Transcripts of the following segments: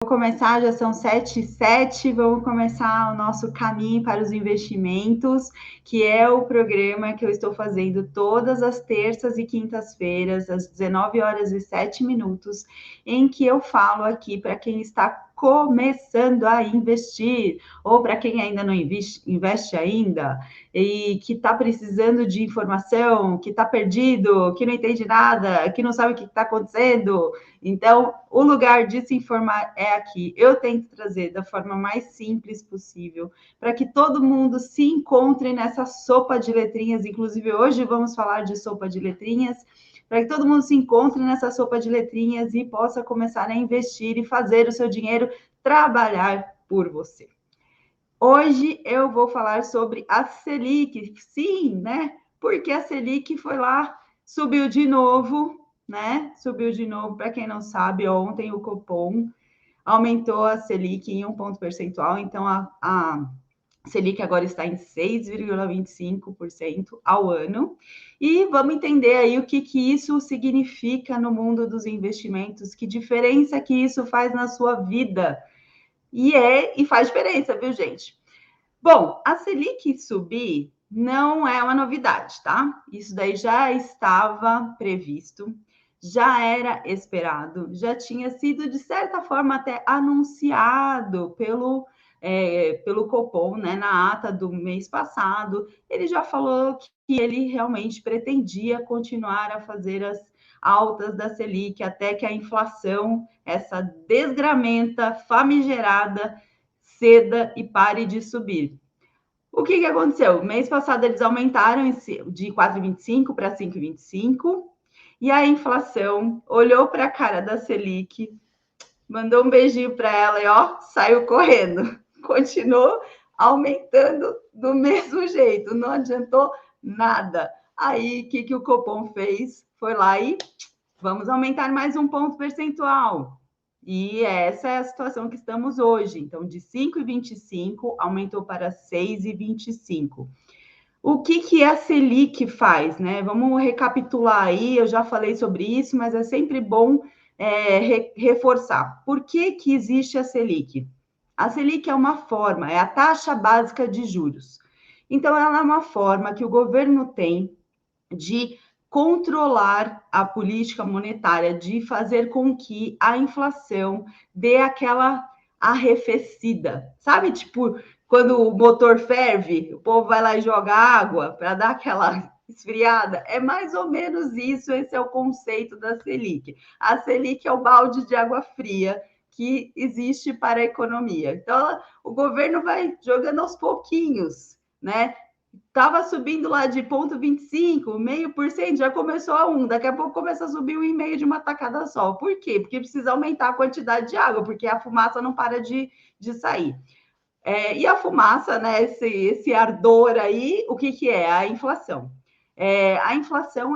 Começar, já são 7h07, vamos começar o nosso caminho para os investimentos, que é o programa que eu estou fazendo todas as terças e quintas-feiras, às 19h07, em que eu falo aqui para quem está começando a investir, ou para quem ainda não investe ainda, e que está precisando de informação, que está perdido, que não entende nada, que não sabe o que está acontecendo. Então, o lugar de se informar é aqui. Eu tento trazer da forma mais simples possível, para que todo mundo se encontre nessa sopa de letrinhas. Inclusive, hoje vamos falar de sopa de letrinhas, para que todo mundo se encontre nessa sopa de letrinhas e possa começar a investir e fazer o seu dinheiro trabalhar por você. Hoje eu vou falar sobre a Selic. Sim, né? Porque a Selic foi lá, subiu de novo, né? Subiu de novo, para quem não sabe, ontem o Copom aumentou a Selic em 1 ponto percentual, então a Selic agora está em 6,25% ao ano. E vamos entender aí o que isso significa no mundo dos investimentos, que diferença que isso faz na sua vida. E faz diferença, viu, gente? Bom, a Selic subir não é uma novidade, tá? Isso daí já estava previsto, já era esperado, já tinha sido, de certa forma, até anunciado pelo Copom, né, na ata do mês passado. Ele já falou que ele realmente pretendia continuar a fazer as altas da Selic até que a inflação, essa desgramenta, famigerada, ceda e pare de subir. O que aconteceu? Mês passado eles aumentaram de 4,25 para 5,25 e a inflação olhou para a cara da Selic, mandou um beijinho para ela e saiu correndo. Continuou aumentando do mesmo jeito, não adiantou nada. Aí o que o Copom fez? Foi lá e vamos aumentar mais 1 ponto percentual. E essa é a situação que estamos hoje. Então, de 5,25 aumentou para 6,25. O que a Selic faz, né? Vamos recapitular aí, eu já falei sobre isso, mas é sempre bom reforçar. Por que existe a Selic? A Selic é uma forma, é a taxa básica de juros. Então, ela é uma forma que o governo tem de controlar a política monetária, de fazer com que a inflação dê aquela arrefecida. Sabe, tipo, quando o motor ferve, o povo vai lá e joga água para dar aquela esfriada? É mais ou menos isso, esse é o conceito da Selic. A Selic é o balde de água fria que existe para a economia. Então, o governo vai jogando aos pouquinhos, né? Estava subindo lá de 0,25%, 0,5%, já começou a 1%. Daqui a pouco começa a subir 1,5% de uma tacada só. Por quê? Porque precisa aumentar a quantidade de água, porque a fumaça não para de sair. E a fumaça, né, esse ardor aí, o que é? A inflação. A inflação,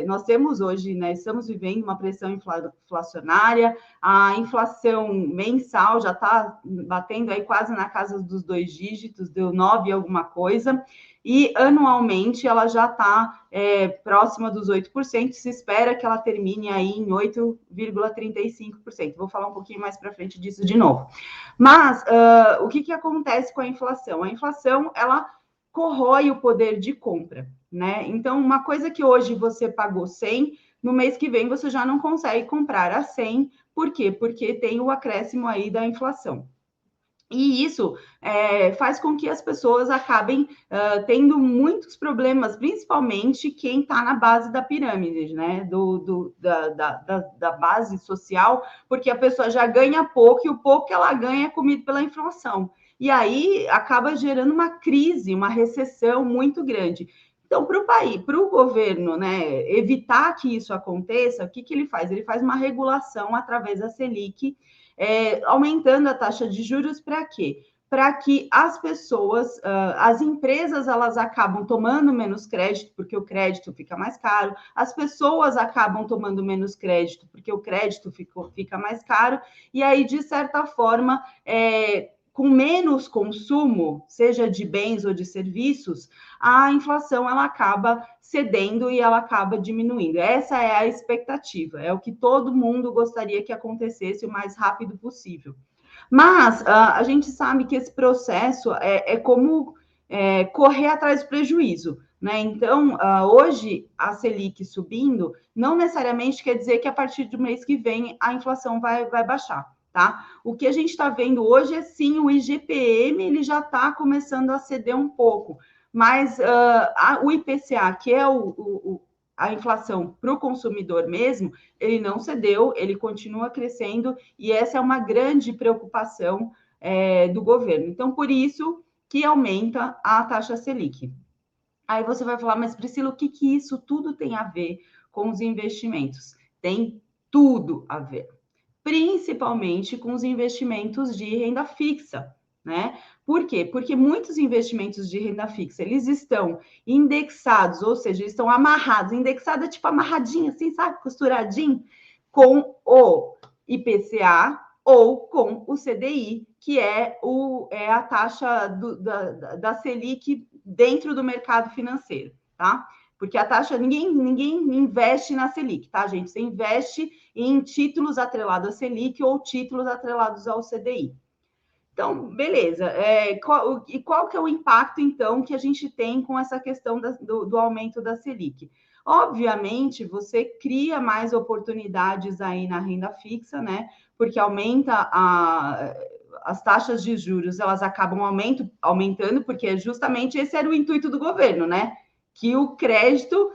nós temos hoje, né, estamos vivendo uma pressão inflacionária, a inflação mensal já está batendo aí quase na casa dos 2 dígitos, deu 9 alguma coisa, e anualmente ela já está próxima dos 8%, se espera que ela termine aí em 8,35%. Vou falar um pouquinho mais para frente disso de novo. Mas o que acontece com a inflação? A inflação, ela corrói o poder de compra, né? Então, uma coisa que hoje você pagou 100, no mês que vem você já não consegue comprar a 100. Por quê? Porque tem o acréscimo aí da inflação. E isso faz com que as pessoas acabem tendo muitos problemas, principalmente quem está na base da pirâmide, né? Da base social, porque a pessoa já ganha pouco e o pouco que ela ganha é comido pela inflação. E aí acaba gerando uma crise, uma recessão muito grande. Então, para o país, para o governo, né, evitar que isso aconteça, o que ele faz? Ele faz uma regulação através da Selic, aumentando a taxa de juros para quê? Para que as pessoas, as empresas, elas acabam tomando menos crédito, porque o crédito fica mais caro, as pessoas acabam tomando menos crédito, porque o crédito fica mais caro, e aí, de certa forma, com menos consumo, seja de bens ou de serviços, a inflação ela acaba cedendo e ela acaba diminuindo. Essa é a expectativa, é o que todo mundo gostaria que acontecesse o mais rápido possível. Mas a gente sabe que esse processo é como correr atrás do prejuízo. Né? Então, hoje, a Selic subindo, não necessariamente quer dizer que a partir do mês que vem a inflação vai baixar. Tá? O que a gente está vendo hoje é sim o IGPM, ele já está começando a ceder um pouco, mas o IPCA, que é a inflação para o consumidor mesmo, ele não cedeu, ele continua crescendo, e essa é uma grande preocupação do governo. Então, por isso que aumenta a taxa Selic. Aí você vai falar, mas Priscila, o que isso tudo tem a ver com os investimentos? Tem tudo a ver, principalmente com os investimentos de renda fixa, né? Por quê? Porque muitos investimentos de renda fixa, eles estão indexados, ou seja, eles estão amarrados, indexado é tipo amarradinho, assim, sabe? Costuradinho, com o IPCA ou com o CDI, que é a taxa da Selic dentro do mercado financeiro, tá? Porque a taxa, ninguém investe na Selic, tá, gente? Você investe em títulos atrelados à Selic ou títulos atrelados ao CDI. Então, beleza. Qual que é o impacto, então, que a gente tem com essa questão do aumento da Selic? Obviamente, você cria mais oportunidades aí na renda fixa, né? Porque aumenta as taxas de juros, elas acabam aumentando, porque justamente esse era o intuito do governo, né? Que o crédito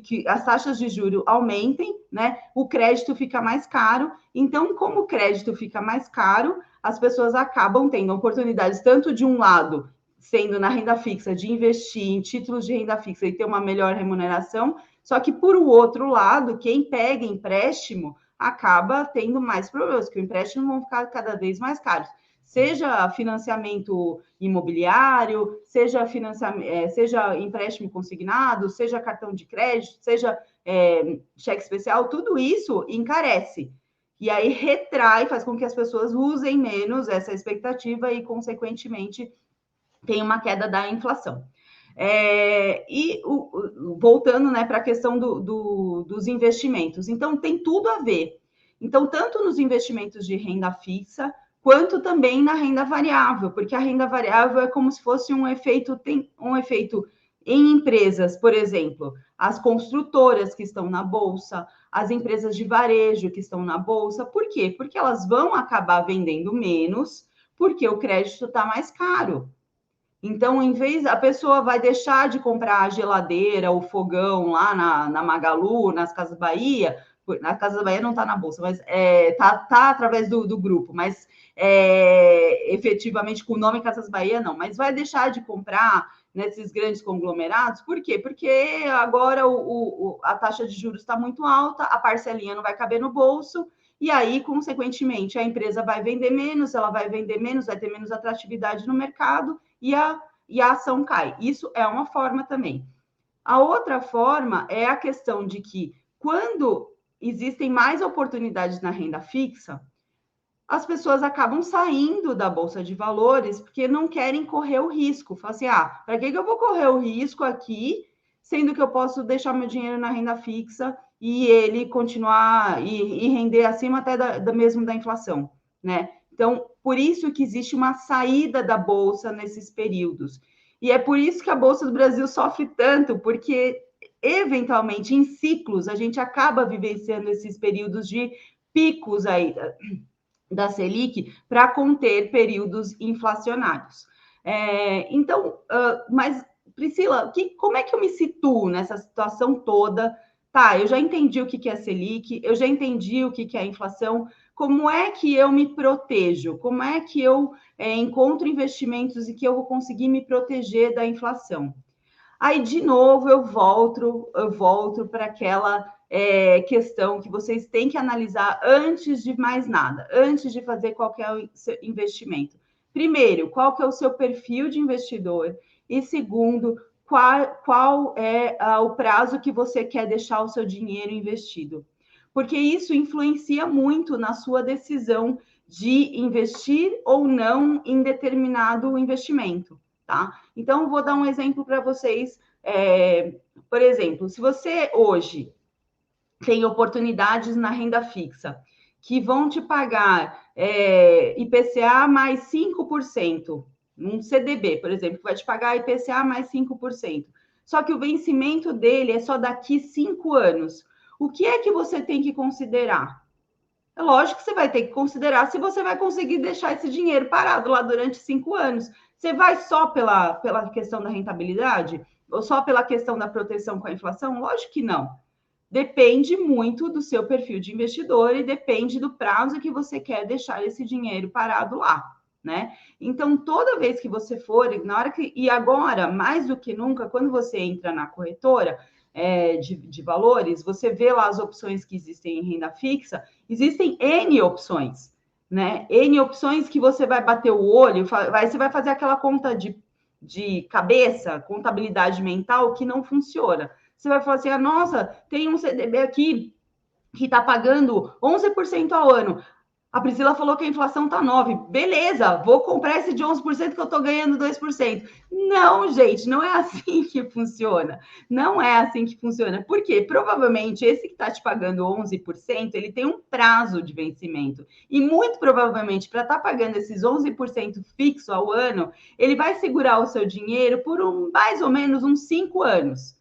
que as taxas de juros aumentem, né? O crédito fica mais caro. Então, como o crédito fica mais caro, as pessoas acabam tendo oportunidades tanto de um lado, sendo na renda fixa, de investir em títulos de renda fixa e ter uma melhor remuneração, só que por o outro lado, quem pega empréstimo acaba tendo mais problemas, que o empréstimo vão ficar cada vez mais caros. Seja financiamento imobiliário, seja empréstimo consignado, seja cartão de crédito, seja cheque especial, tudo isso encarece. E aí retrai, faz com que as pessoas usem menos essa expectativa e, consequentemente, tem uma queda da inflação. Voltando, né, para a questão dos investimentos. Então, tem tudo a ver. Então, tanto nos investimentos de renda fixa, quanto também na renda variável, porque a renda variável é como se fosse um efeito em empresas, por exemplo, as construtoras que estão na bolsa, as empresas de varejo que estão na bolsa. Por quê? Porque elas vão acabar vendendo menos, porque o crédito está mais caro. Então, em vez, a pessoa vai deixar de comprar a geladeira, o fogão lá na Magalu, nas Casas Bahia. Na Casa Bahia não está na bolsa, mas tá através do grupo, mas efetivamente com o nome Casas Bahia não, mas vai deixar de comprar nesses grandes conglomerados. Por quê? Porque agora a taxa de juros está muito alta, a parcelinha não vai caber no bolso, e aí, consequentemente, a empresa vai vender menos, vai ter menos atratividade no mercado, e a ação cai. Isso é uma forma também. A outra forma é a questão de que, quando existem mais oportunidades na renda fixa, as pessoas acabam saindo da Bolsa de Valores porque não querem correr o risco. Fala assim, para que eu vou correr o risco aqui, sendo que eu posso deixar meu dinheiro na renda fixa e ele continuar e render acima até mesmo da inflação, né? Então, por isso que existe uma saída da Bolsa nesses períodos. E é por isso que a Bolsa do Brasil sofre tanto, porque, eventualmente, em ciclos, a gente acaba vivenciando esses períodos de picos aí da Selic para conter períodos inflacionários. Então, mas, Priscila, como é que eu me situo nessa situação toda? Tá, eu já entendi o que é Selic, eu já entendi o que é a inflação. Como é que eu me protejo? Como é que eu encontro investimentos e que eu vou conseguir me proteger da inflação? Aí, de novo, eu volto para aquela questão que vocês têm que analisar antes de mais nada, antes de fazer qualquer investimento. Primeiro, qual que é o seu perfil de investidor? E segundo, qual é o prazo que você quer deixar o seu dinheiro investido? Porque isso influencia muito na sua decisão de investir ou não em determinado investimento, tá? Então, vou dar um exemplo para vocês. Por exemplo, se você hoje tem oportunidades na renda fixa que vão te pagar IPCA mais 5%, um CDB, por exemplo, que vai te pagar IPCA mais 5%. Só que o vencimento dele é só daqui 5 anos. O que é que você tem que considerar? É lógico que você vai ter que considerar se você vai conseguir deixar esse dinheiro parado lá durante 5 anos. Você vai só pela questão da rentabilidade? Ou só pela questão da proteção com a inflação? Lógico que não. Depende muito do seu perfil de investidor e depende do prazo que você quer deixar esse dinheiro parado lá, né? Então, toda vez que você for, na hora que. E agora, mais do que nunca, quando você entra na corretora de valores, você vê lá as opções que existem em renda fixa, existem N opções, né? N opções que você vai bater o olho, você vai fazer aquela conta de cabeça, contabilidade mental, que não funciona. Você vai falar assim, nossa, tem um CDB aqui que está pagando 11% ao ano. A Priscila falou que a inflação está 9%. Beleza, vou comprar esse de 11% que eu estou ganhando 2%. Não, gente, não é assim que funciona. Não é assim que funciona. Por quê? Provavelmente esse que está te pagando 11%, ele tem um prazo de vencimento. E muito provavelmente, para estar pagando esses 11% fixo ao ano, ele vai segurar o seu dinheiro por mais ou menos uns 5 anos.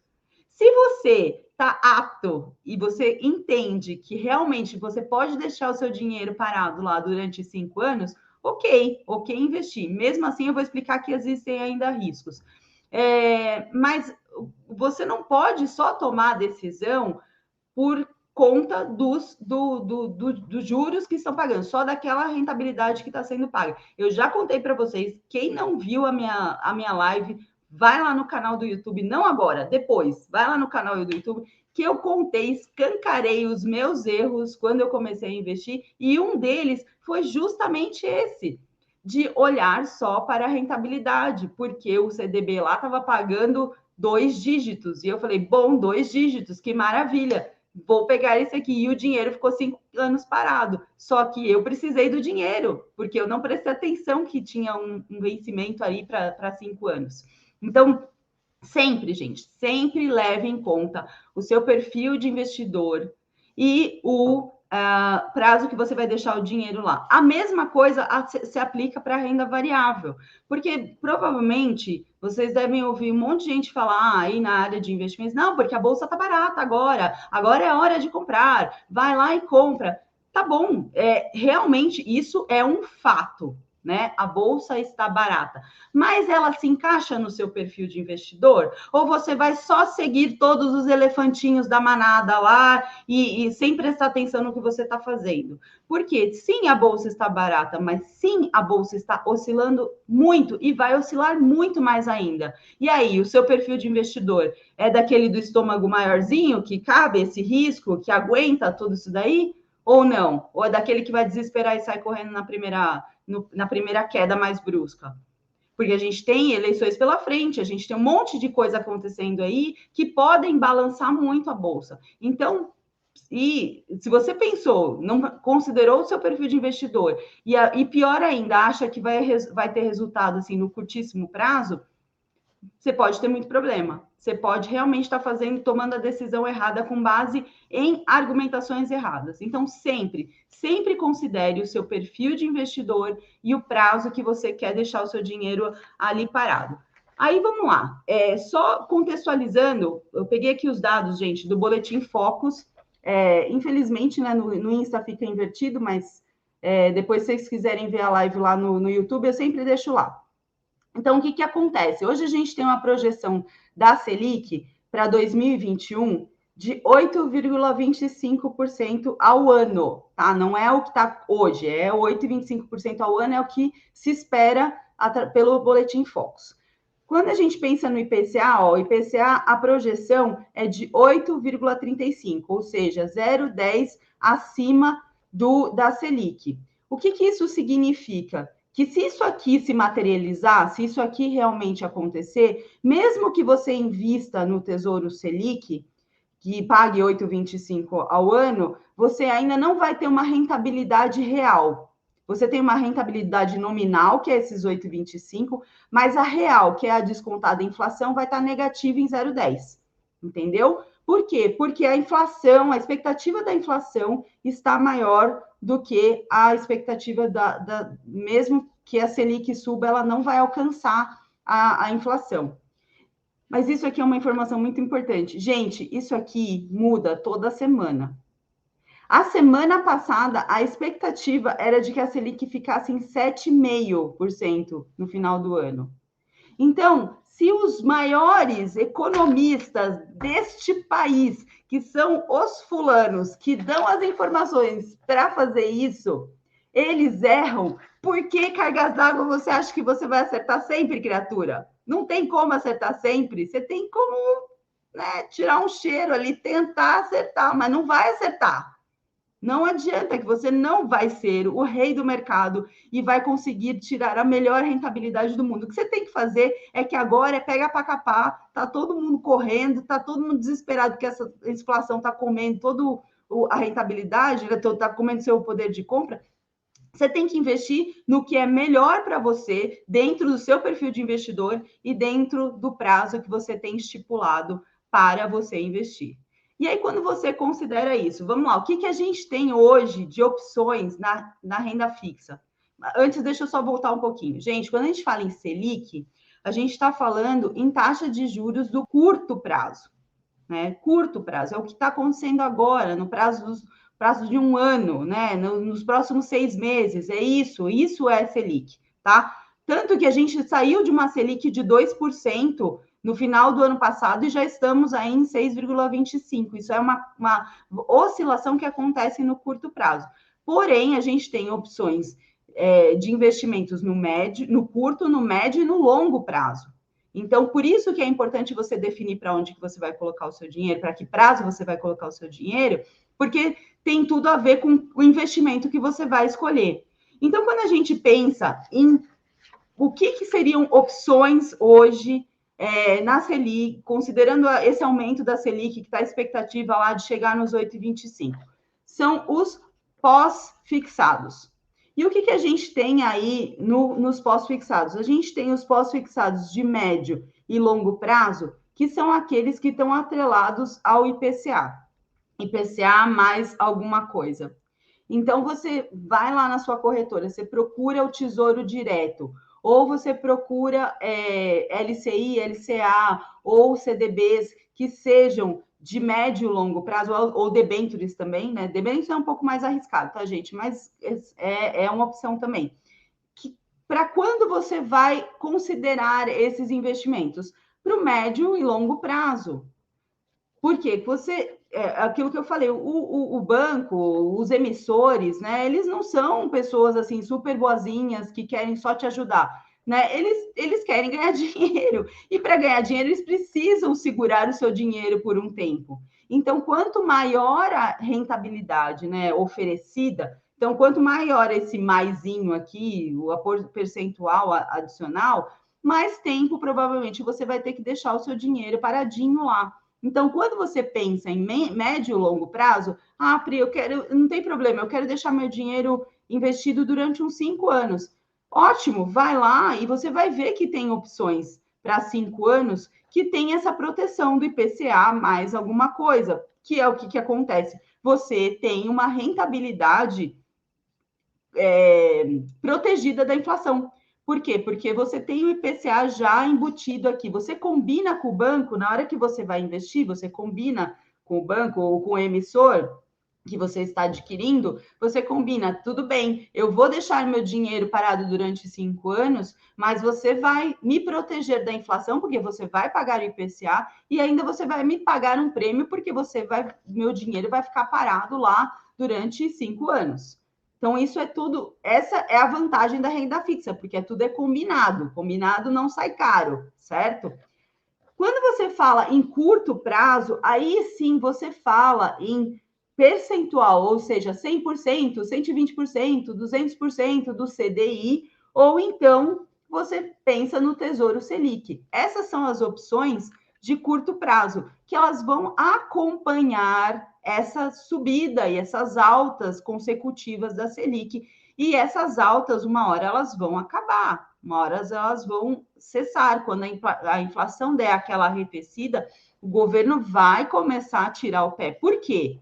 Se você está apto e você entende que realmente você pode deixar o seu dinheiro parado lá durante 5 anos, ok investir. Mesmo assim, eu vou explicar que existem ainda riscos. Mas você não pode só tomar a decisão por conta dos juros que estão pagando, só daquela rentabilidade que está sendo paga. Eu já contei para vocês, quem não viu a minha live, vai lá no canal do YouTube, não agora, depois, vai lá no canal do YouTube, que eu contei, escancarei os meus erros quando eu comecei a investir, e um deles foi justamente esse, de olhar só para a rentabilidade, porque o CDB lá estava pagando 2 dígitos, e eu falei, bom, 2 dígitos, que maravilha, vou pegar esse aqui, e o dinheiro ficou 5 anos parado, só que eu precisei do dinheiro, porque eu não prestei atenção que tinha um vencimento aí para 5 anos. Então, sempre, gente, sempre leve em conta o seu perfil de investidor e o prazo que você vai deixar o dinheiro lá. A mesma coisa se aplica para a renda variável, porque provavelmente vocês devem ouvir um monte de gente falar aí na área de investimentos, não, porque a bolsa está barata agora é a hora de comprar, vai lá e compra. Tá bom, realmente isso é um fato, né? A bolsa está barata, mas ela se encaixa no seu perfil de investidor? Ou você vai só seguir todos os elefantinhos da manada lá e sem prestar atenção no que você está fazendo? Porque sim, a bolsa está barata, mas sim, a bolsa está oscilando muito e vai oscilar muito mais ainda. E aí, o seu perfil de investidor é daquele do estômago maiorzinho, que cabe esse risco, que aguenta tudo isso daí? Ou não? Ou é daquele que vai desesperar e sai correndo na primeira queda mais brusca? Porque a gente tem eleições pela frente, a gente tem um monte de coisa acontecendo aí que podem balançar muito a bolsa. Então, se você pensou, não considerou o seu perfil de investidor e pior ainda, acha que vai ter resultado assim no curtíssimo prazo, você pode ter muito problema. Você pode realmente estar tomando a decisão errada com base em argumentações erradas. Então, sempre considere o seu perfil de investidor e o prazo que você quer deixar o seu dinheiro ali parado. Aí, vamos lá. Só contextualizando, eu peguei aqui os dados, gente, do Boletim Focus. Infelizmente, né, no Insta fica invertido, mas depois, se vocês quiserem ver a live lá no YouTube, eu sempre deixo lá. Então, o que acontece? Hoje a gente tem uma projeção da Selic para 2021 de 8,25% ao ano, tá? Não é o que está hoje, é 8,25% ao ano, é o que se espera pelo Boletim Focus. Quando a gente pensa no IPCA, o IPCA, a projeção é de 8,35%, ou seja, 0,10 acima da Selic. O que isso significa? Que se isso aqui se materializar, se isso aqui realmente acontecer, mesmo que você invista no Tesouro Selic, que pague 8,25 ao ano, você ainda não vai ter uma rentabilidade real. Você tem uma rentabilidade nominal, que é esses 8,25, mas a real, que é a descontada inflação, vai estar negativa em 0,10. Entendeu? Por quê? Porque a inflação, a expectativa da inflação está maior do que a expectativa mesmo que a Selic suba, ela não vai alcançar a inflação. Mas isso aqui é uma informação muito importante. Gente, isso aqui muda toda semana. A semana passada, a expectativa era de que a Selic ficasse em 7,5% no final do ano. Então, se os maiores economistas deste país, que são os fulanos, que dão as informações para fazer isso, eles erram, por que cargas d'água você acha que você vai acertar sempre, criatura? Não tem como acertar sempre, você tem como, né, tirar um cheiro ali, tentar acertar, mas não vai acertar. Não adianta, que você não vai ser o rei do mercado e vai conseguir tirar a melhor rentabilidade do mundo. O que você tem que fazer é que agora pega para capar, tá todo mundo correndo, tá todo mundo desesperado que essa inflação tá comendo toda a rentabilidade, tá comendo seu poder de compra. Você tem que investir no que é melhor para você, dentro do seu perfil de investidor e dentro do prazo que você tem estipulado para você investir. E aí, quando você considera isso, vamos lá, o que a gente tem hoje de opções na renda fixa? Antes, deixa eu só voltar um pouquinho. Gente, quando a gente fala em Selic, a gente está falando em taxa de juros do curto prazo, né? Curto prazo, é o que está acontecendo agora, no prazo de um ano, né? Nos próximos 6 meses, isso é Selic, tá? Tanto que a gente saiu de uma Selic de 2% no final do ano passado e já estamos aí em 6,25%. Isso é uma oscilação que acontece no curto prazo. Porém, a gente tem opções de investimentos no curto, no médio e no longo prazo. Então, por isso que é importante você definir para onde que você vai colocar o seu dinheiro, para que prazo você vai colocar o seu dinheiro, porque tem tudo a ver com o investimento que você vai escolher. Então, quando a gente pensa em o que seriam opções hoje na Selic, considerando esse aumento da Selic, que está a expectativa lá de chegar nos 8,25, são os pós-fixados. E o que a gente tem aí nos pós-fixados? A gente tem os pós-fixados de médio e longo prazo, que são aqueles que estão atrelados ao IPCA. IPCA mais alguma coisa. Então, você vai lá na sua corretora, você procura o Tesouro Direto, ou você procura LCI, LCA, ou CDBs que sejam de médio e longo prazo, ou debêntures também, né? Debêntures é um pouco mais arriscado, tá, gente? Mas é uma opção também. Para quando você vai considerar esses investimentos? Para o médio e longo prazo. Por quê? Aquilo que eu falei, o banco, os emissores, né? Eles não são pessoas assim super boazinhas que querem só te ajudar, né? Eles querem ganhar dinheiro e para ganhar dinheiro eles precisam segurar o seu dinheiro por um tempo. Então, quanto maior a rentabilidade, né, oferecida, então quanto maior esse maisinho aqui, o percentual adicional, mais tempo provavelmente você vai ter que deixar o seu dinheiro paradinho lá. Então, quando você pensa em médio e longo prazo, Pri, não tem problema, eu quero deixar meu dinheiro investido durante uns 5 anos. Ótimo, vai lá e você vai ver que tem opções para 5 anos que tem essa proteção do IPCA mais alguma coisa, que é o que acontece. Você tem uma rentabilidade protegida da inflação. Por quê? Porque você tem o IPCA já embutido aqui. Você combina com o banco, na hora que você vai investir, você combina com o banco ou com o emissor que você está adquirindo, você combina, tudo bem, eu vou deixar meu dinheiro parado durante 5 anos, mas você vai me proteger da inflação, porque você vai pagar o IPCA, e ainda você vai me pagar um prêmio, porque meu dinheiro vai ficar parado lá durante 5 anos. Então, isso é tudo, essa é a vantagem da renda fixa, porque tudo é combinado. Combinado não sai caro, certo? Quando você fala em curto prazo, aí sim você fala em percentual, ou seja, 100%, 120%, 200% do CDI, ou então você pensa no Tesouro Selic. Essas são as opções de curto prazo, que elas vão acompanhar essa subida e essas altas consecutivas da Selic. E essas altas, uma hora elas vão acabar, uma hora elas vão cessar. Quando a inflação der aquela arrefecida, o governo vai começar a tirar o pé. Por quê?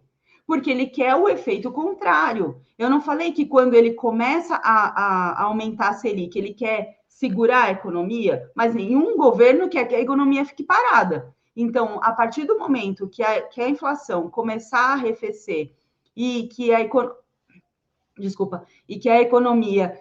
Porque ele quer o efeito contrário. Eu não falei que quando ele começa a aumentar a Selic, ele quer segurar a economia, mas nenhum governo quer que a economia fique parada. Então, a partir do momento que a inflação começar a arrefecer e que a economia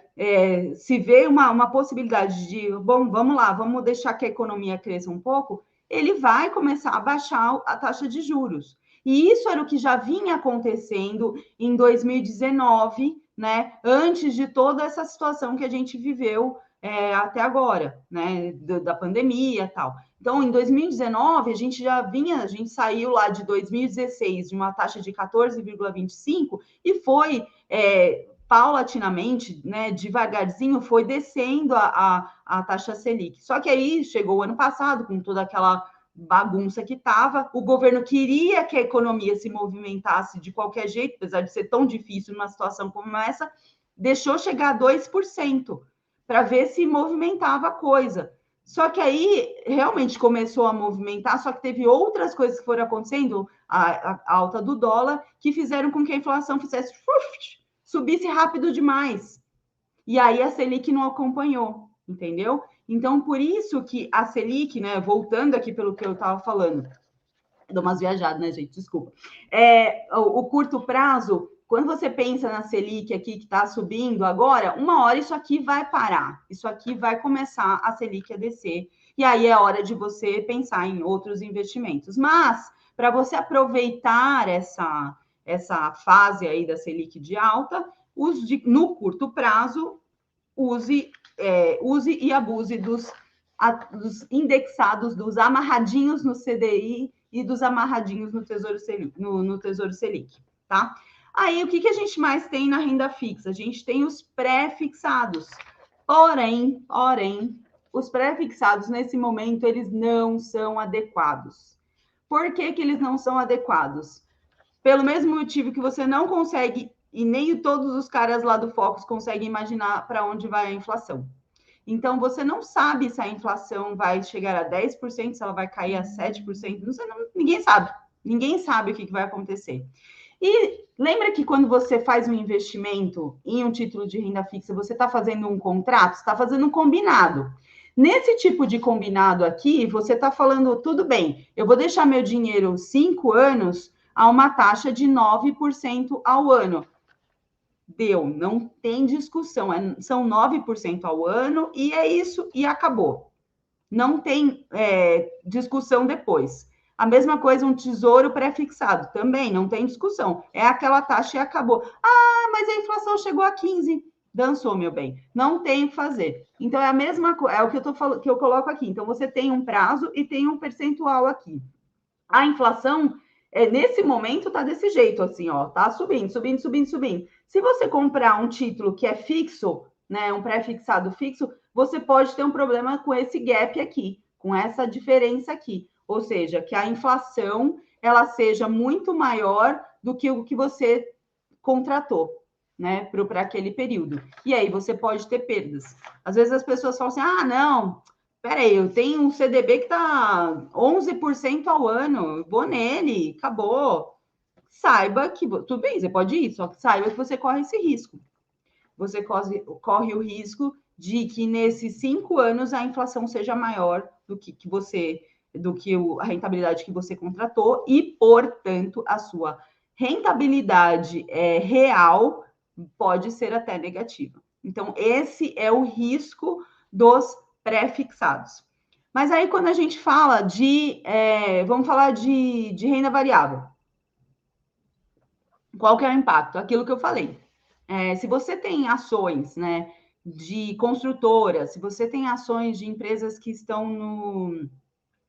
se vê uma possibilidade de, bom, vamos lá, vamos deixar que a economia cresça um pouco, ele vai começar a baixar a taxa de juros. E isso era o que já vinha acontecendo em 2019, né? Antes de toda essa situação que a gente viveu até agora, né? Da pandemia e tal. Então, em 2019, a gente saiu lá de 2016 de uma taxa de 14,25 e foi paulatinamente, né, devagarzinho, foi descendo a taxa Selic. Só que aí chegou o ano passado, com toda aquela bagunça que estava, o governo queria que a economia se movimentasse de qualquer jeito, apesar de ser tão difícil numa situação como essa, deixou chegar a 2% para ver se movimentava a coisa. Só que aí realmente começou a movimentar, só que teve outras coisas que foram acontecendo, a alta do dólar, que fizeram com que a inflação fizesse subisse rápido demais. E aí a Selic não acompanhou, entendeu? Então, por isso que a Selic, né, voltando aqui pelo que eu estava falando, dou umas viajadas, né, gente? Desculpa. O curto prazo, quando você pensa na Selic aqui que está subindo agora, uma hora isso aqui vai parar, isso aqui vai começar a Selic a descer, e aí é hora de você pensar em outros investimentos. Mas, para você aproveitar essa fase aí da Selic de alta, no curto prazo, use e abuse dos indexados, dos amarradinhos no CDI e dos amarradinhos no Tesouro Selic, no Tesouro Selic, tá? Aí, o que a gente mais tem na renda fixa? A gente tem os pré-fixados. Porém, os pré-fixados, nesse momento, eles não são adequados. Por que eles não são adequados? Pelo mesmo motivo que você não consegue, e nem todos os caras lá do Focus conseguem imaginar para onde vai a inflação. Então, você não sabe se a inflação vai chegar a 10%, se ela vai cair a 7%, ninguém sabe. Ninguém sabe o que vai acontecer. E lembra que quando você faz um investimento em um título de renda fixa, você está fazendo um contrato, está fazendo um combinado. Nesse tipo de combinado aqui, você está falando, tudo bem, eu vou deixar meu dinheiro 5 anos a uma taxa de 9% ao ano. Deu, não tem discussão, são 9% ao ano e é isso, e acabou. Não tem discussão depois. A mesma coisa, um tesouro pré-fixado, também não tem discussão. É aquela taxa e acabou. Ah, mas a inflação chegou a 15. Dançou, meu bem. Não tem o que fazer. Então, é a mesma coisa, é o que eu tô falando, que eu coloco aqui. Então, você tem um prazo e tem um percentual aqui. A inflação, nesse momento, tá desse jeito, assim, ó, tá subindo, subindo, subindo, subindo. Se você comprar um título que é fixo, né, um pré-fixado fixo, você pode ter um problema com esse gap aqui, com essa diferença aqui. Ou seja, que a inflação ela seja muito maior do que o que você contratou, né, para aquele período. E aí você pode ter perdas. Às vezes as pessoas falam assim: ah, não, peraí, eu tenho um CDB que está 11% ao ano, vou nele, acabou. Saiba que, tudo bem, você pode ir, só que saiba que você corre esse risco. Você corre o risco de que nesses 5 anos a inflação seja maior do que a rentabilidade que você contratou e, portanto, a sua rentabilidade real pode ser até negativa. Então, esse é o risco dos pré-fixados. Mas aí, quando a gente fala vamos falar de renda variável. Qual que é o impacto? Aquilo que eu falei. Se você tem ações, né, de construtoras, se você tem ações de empresas que estão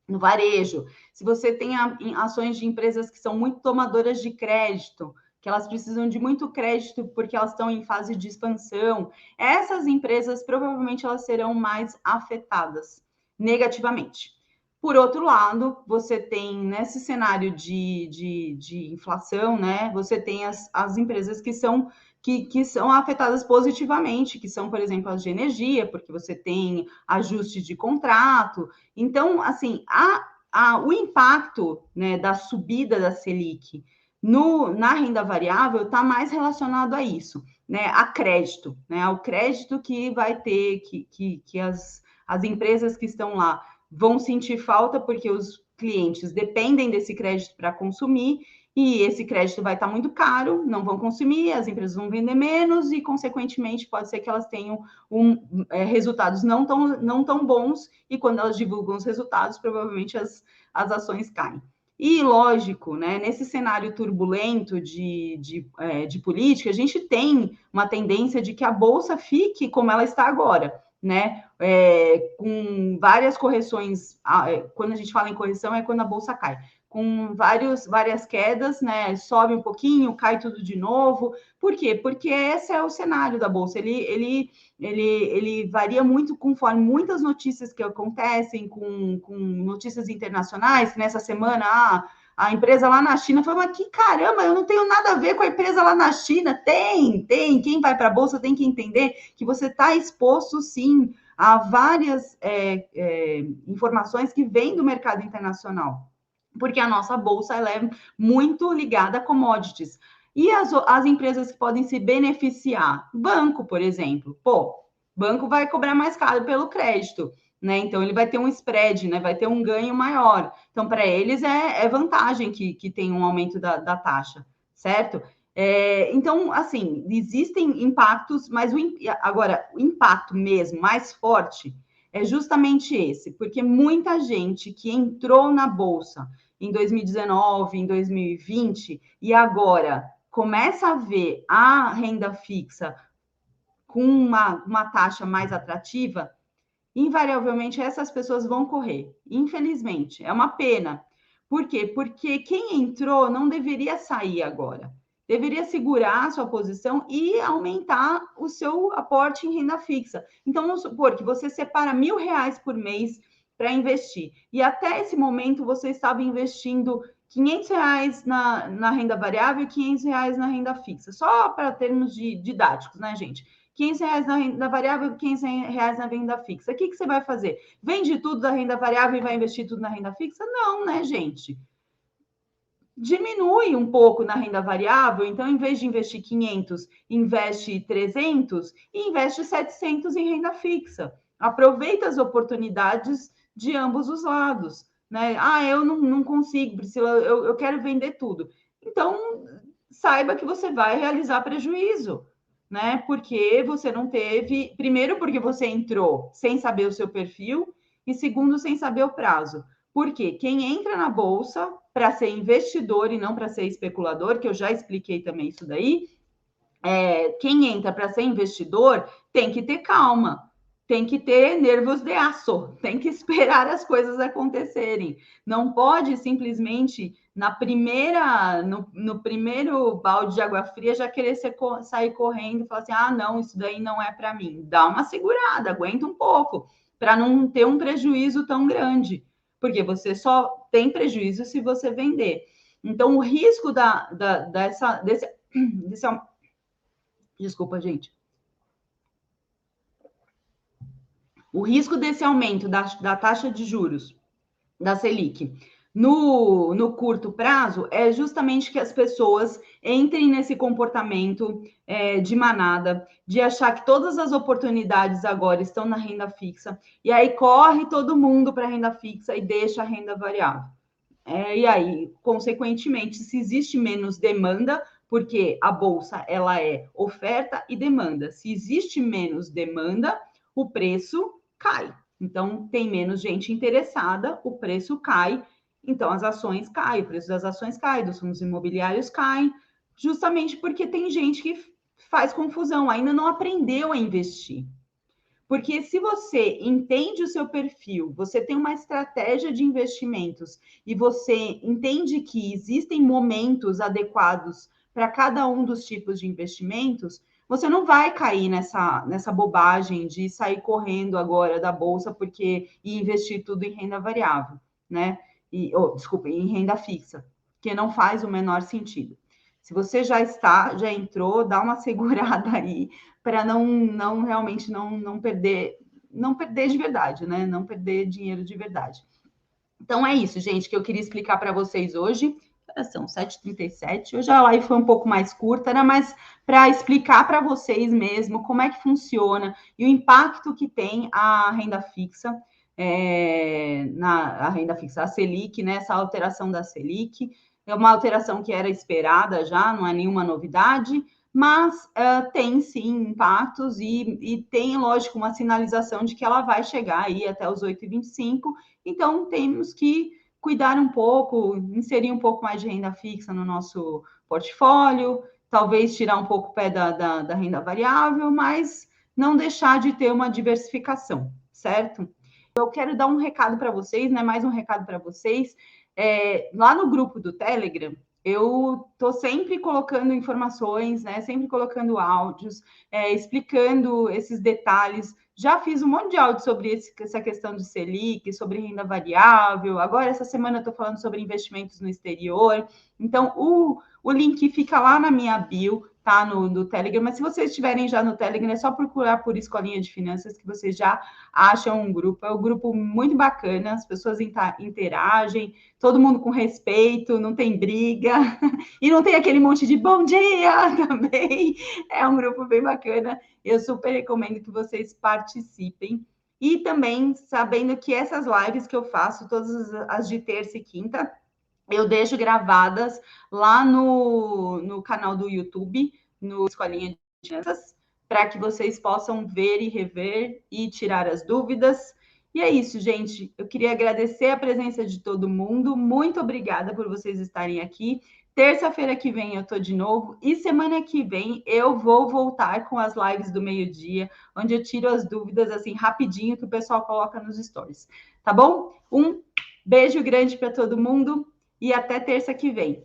no varejo, se você tem ações de empresas que são muito tomadoras de crédito, que elas precisam de muito crédito porque elas estão em fase de expansão, essas empresas provavelmente elas serão mais afetadas negativamente. Por outro lado, você tem nesse cenário de inflação, né? Você tem as empresas que que são afetadas positivamente, que são, por exemplo, as de energia, porque você tem ajuste de contrato. Então, assim, o impacto, né, da subida da Selic na renda variável está mais relacionado a isso, né, a crédito, né, ao crédito que vai ter, que as empresas que estão lá vão sentir falta, porque os clientes dependem desse crédito para consumir, e esse crédito vai estar muito caro, não vão consumir, as empresas vão vender menos e, consequentemente, pode ser que elas tenham resultados não tão bons, e quando elas divulgam os resultados, provavelmente as ações caem. E, lógico, né, nesse cenário turbulento de política, a gente tem uma tendência de que a Bolsa fique como ela está agora, né? Com várias correções. Quando a gente fala em correção, é quando a Bolsa cai. Com várias quedas, né? Sobe um pouquinho, cai tudo de novo. Por quê? Porque esse é o cenário da Bolsa. Ele varia muito conforme muitas notícias que acontecem, com notícias internacionais. Nessa semana, a empresa lá na China falou, mas que caramba, eu não tenho nada a ver com a empresa lá na China. Tem. Quem vai para a Bolsa tem que entender que você está exposto, sim, a várias informações que vêm do mercado internacional, porque a nossa Bolsa ela é muito ligada a commodities. E as empresas que podem se beneficiar? Banco, por exemplo. Banco vai cobrar mais caro pelo crédito, né? Então, ele vai ter um spread, né? Vai ter um ganho maior. Então, para eles é vantagem que tem um aumento da taxa, certo? Então, assim, existem impactos, mas agora, o impacto mesmo mais forte é justamente esse, porque muita gente que entrou na Bolsa em 2019, em 2020, e agora começa a ver a renda fixa com uma taxa mais atrativa, invariavelmente essas pessoas vão correr. Infelizmente, é uma pena. Por quê? Porque quem entrou não deveria sair agora. Deveria segurar a sua posição e aumentar o seu aporte em renda fixa. Então, vamos supor que você separa R$ 1.000 por mês para investir. E até esse momento você estava investindo R$ 500 na renda variável e R$ 500 na renda fixa. Só para termos didáticos, né, gente? R$ 500 na renda variável e R$ 500 na renda fixa. O que você vai fazer? Vende tudo da renda variável e vai investir tudo na renda fixa? Não, né, gente? Diminui um pouco na renda variável, então, em vez de investir 500, investe 300 e investe 700 em renda fixa. Aproveita as oportunidades de ambos os lados, né? Eu não consigo, Priscila, eu quero vender tudo. Então, saiba que você vai realizar prejuízo, né? Porque você não teve... Primeiro, porque você entrou sem saber o seu perfil, e segundo, sem saber o prazo. Porque quem entra na Bolsa para ser investidor e não para ser especulador, que eu já expliquei também isso daí, quem entra para ser investidor tem que ter calma, tem que ter nervos de aço, tem que esperar as coisas acontecerem. Não pode simplesmente, no primeiro balde de água fria, já querer sair correndo e falar assim, não, isso daí não é para mim. Dá uma segurada, aguenta um pouco, para não ter um prejuízo tão grande, porque você só tem prejuízo se você vender. Então, o risco desse Desculpa, gente. O risco desse aumento da taxa de juros, da Selic, no curto prazo, é justamente que as pessoas entrem nesse comportamento de manada, de achar que todas as oportunidades agora estão na renda fixa, e aí corre todo mundo para a renda fixa e deixa a renda variável. E aí, consequentemente, se existe menos demanda, porque a bolsa ela é oferta e demanda. Se existe menos demanda, o preço cai. Então, tem menos gente interessada, o preço cai, então as ações caem, o preço das ações cai, dos fundos imobiliários caem, justamente porque tem gente que faz confusão, ainda não aprendeu a investir. Porque se você entende o seu perfil, você tem uma estratégia de investimentos e você entende que existem momentos adequados para cada um dos tipos de investimentos, você não vai cair nessa bobagem de sair correndo agora da bolsa e investir tudo em renda variável, né? Desculpa, em renda fixa, que não faz o menor sentido. Se você já entrou, dá uma segurada aí para não realmente não perder de verdade, né? Não perder dinheiro de verdade. Então é isso, gente, que eu queria explicar para vocês hoje. São 7h37. Hoje a live foi um pouco mais curta, né? Mas para explicar para vocês mesmo como é que funciona e o impacto que tem a renda fixa, a renda fixa, a Selic, né? Essa alteração da Selic. É uma alteração que era esperada já, não é nenhuma novidade, mas tem sim impactos e tem, lógico, uma sinalização de que ela vai chegar aí até os 8,25. Então, temos que cuidar um pouco, inserir um pouco mais de renda fixa no nosso portfólio, talvez tirar um pouco o pé da renda variável, mas não deixar de ter uma diversificação, certo? Eu quero dar um recado para vocês, né? Mais um recado para vocês. Lá no grupo do Telegram, eu estou sempre colocando informações, né? Sempre colocando áudios, explicando esses detalhes. Já fiz um monte de áudio sobre essa questão de Selic, sobre renda variável. Agora, essa semana, eu estou falando sobre investimentos no exterior. Então, o link fica lá na minha bio, tá? No Telegram. Mas se vocês estiverem já no Telegram, é só procurar por Escolinha de Finanças, que vocês já acham um grupo. É um grupo muito bacana, as pessoas interagem, todo mundo com respeito, não tem briga, e não tem aquele monte de bom dia também. É um grupo bem bacana. Eu super recomendo que vocês participem. E também sabendo que essas lives que eu faço, todas as de terça e quinta, eu deixo gravadas lá no canal do YouTube, no Escolinha de Finanças, para que vocês possam ver e rever e tirar as dúvidas. E é isso, gente. Eu queria agradecer a presença de todo mundo. Muito obrigada por vocês estarem aqui. Terça-feira que vem eu estou de novo. E semana que vem eu vou voltar com as lives do meio-dia, onde eu tiro as dúvidas assim rapidinho que o pessoal coloca nos stories. Tá bom? Um beijo grande para todo mundo e até terça que vem.